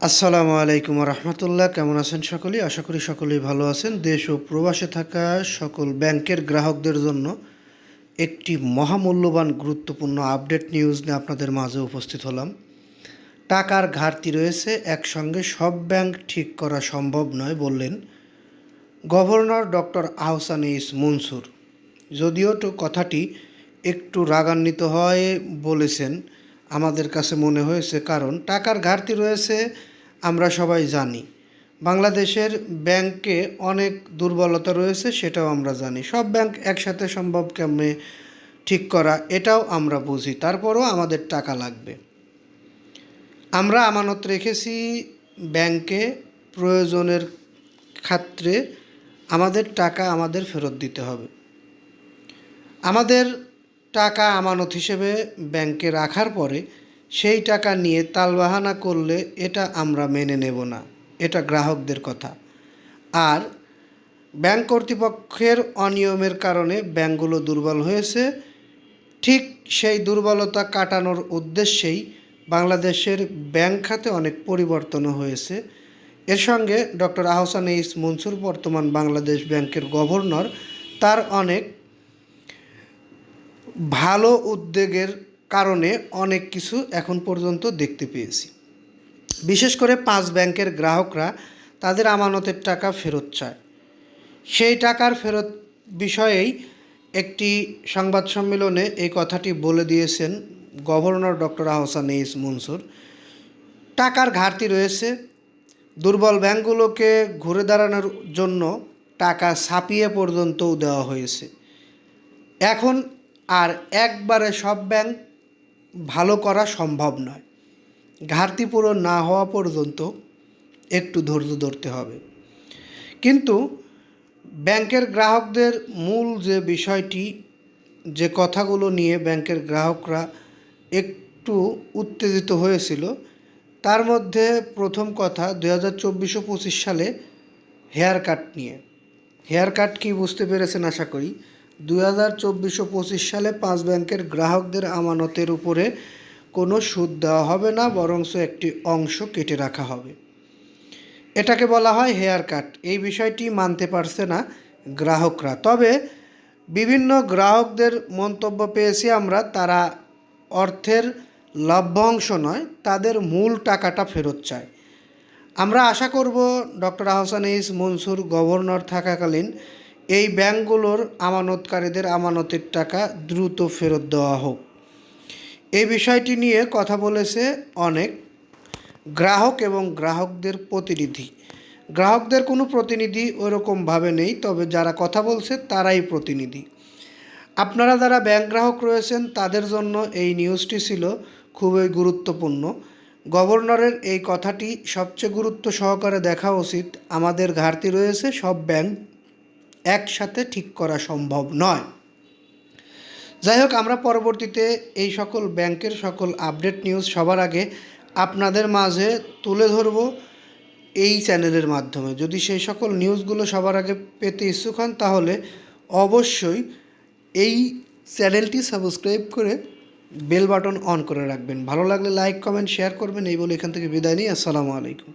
আসসালামু আলাইকুম রহমতুল্লাহ। কেমন আছেন সকলেই? আশা করি সকলেই ভালো আছেন। দেশ ও প্রবাসে থাকা সকল ব্যাংকের গ্রাহকদের জন্য একটি মহামূল্যবান গুরুত্বপূর্ণ আপডেট নিউজ নিয়ে আপনাদের মাঝে উপস্থিত হলাম। টাকার ঘাটতি রয়েছে, একসঙ্গে সব ব্যাংক ঠিক করা সম্ভব নয় বললেন governor doctor Ahsan H Mansur. যদিও তো কথাটি একটু রাগান্বিত হয়ে বলেছেন, আমাদের কাছে মনে হয়েছে, কারণ টাকার ঘাটতি রয়েছে আমরা সবাই জানি। বাংলাদেশের ব্যাংকে অনেক দুর্বলতা রয়েছে, সেটাও আমরা জানি। সব ব্যাংক একসাথে সম্ভব কেমনে ঠিক করা, এটাও আমরা বুঝি। তারপরও আমাদের টাকা লাগবে। আমরা আমানত রেখেছি ব্যাংকে, প্রয়োজনের ক্ষেত্রে আমাদের টাকা আমাদের ফেরত দিতে হবে। আমাদের টাকা আমানত হিসেবে ব্যাংকে রাখার পরে সেই টাকা নিয়ে তালবাহানা করলে এটা আমরা মেনে নেব না। এটা গ্রাহকদের কথা। আর ব্যাংক কর্তৃপক্ষের অনিয়মের কারণে ব্যাংকগুলো দুর্বল হয়েছে। ঠিক সেই দুর্বলতা কাটানোর উদ্দেশ্যেই বাংলাদেশের ব্যাংক খাতে অনেক পরিবর্তনও হয়েছে। এর সঙ্গে ডক্টর আহসান এইচ মনসুর, বর্তমান বাংলাদেশ ব্যাংকের গভর্নর, তার অনেক ভালো উদ্যোগের কারণে অনেক কিছু এখন পর্যন্ত দেখতে পেয়েছি। বিশেষ করে 5 ব্যাংকের গ্রাহকরা তাদের আমানতের টাকা ফেরত চায়। সেই টাকার ফেরত বিষয়েই একটি সংবাদ সম্মেলনে এই কথাটি বলে দিয়েছেন governor doctor Ahsan H Mansur. টাকার ঘাটতি রয়েছে, দুর্বল ব্যাংকগুলোকে ঘুরে দাঁড়ানোর জন্য টাকা ছাপিয়ে পর্যন্তও দেওয়া হয়েছে। এখন আর একবারে সব ব্যাংক ভালো করা সম্ভব নয়। ঘাটতি পূরণ না হওয়া পর্যন্ত একটু ধৈর্য ধরতে হবে। কিন্তু ব্যাংকের গ্রাহকদের মূল যে বিষয়টি, যে কথাগুলো নিয়ে ব্যাংকের গ্রাহকরা একটু উত্তেজিত হয়েছিল, তার মধ্যে প্রথম কথা 2024-25 সালে হেয়ার কাট নিয়ে। হেয়ার কাট কি বুঝতে পেরেছেন আশা করি। 2024-25 সালে 5 ব্যাংকের গ্রাহকদের আমানতের উপরে কোনো সুদ দেওয়া হবে না, বরঞ্চ একটি অংশ কেটে রাখা হবে। এটাকে বলা হয় হেয়ার কাট। এই বিষয়টি মানতে পারছে না গ্রাহকরা। তবে বিভিন্ন গ্রাহকদের মন্তব্য পেয়েছি আমরা, তারা অর্থের লভ্যাংশ নয়, তাদের মূল টাকাটা ফেরত চায়। আমরা আশা করব doctor Ahsan H Mansur governor থাকাকালীন এই ব্যাংকগুলোর আমানতকারীদের আমানতের টাকা দ্রুত ফেরত দেওয়া হোক। এই বিষয়টি নিয়ে কথা বলেছে অনেক গ্রাহক এবং গ্রাহকদের প্রতিনিধি। গ্রাহকদের কোনো প্রতিনিধি ওরকমভাবে নেই, তবে যারা কথা বলছে তারাই প্রতিনিধি। আপনারা যারা ব্যাংক গ্রাহক রয়েছেন তাদের জন্য এই নিউজটি ছিল খুবই গুরুত্বপূর্ণ। গভর্নরের এই কথাটি সবচেয়ে গুরুত্ব সহকারে দেখা উচিত। আমাদের ঘাটতি রয়েছে, সব ব্যাংক একসাথে ঠিক করা সম্ভব নয়। যাই হোক, আমরা পরবর্তীতে এই সকল ব্যাংকের সকল আপডেট নিউজ সবার আগে আপনাদের মাঝে তুলে ধরব এই চ্যানেলের মাধ্যমে। যদি সেই সকল নিউজগুলো সবার আগে পেতে ইচ্ছুক হন তাহলে অবশ্যই এই চ্যানেলটি সাবস্ক্রাইব করে বেল বাটন অন করে রাখবেন। ভালো লাগলে লাইক, কমেন্ট, শেয়ার করবেন। এই বলে এখান থেকে বিদায় নিই। আসসালামু আলাইকুম।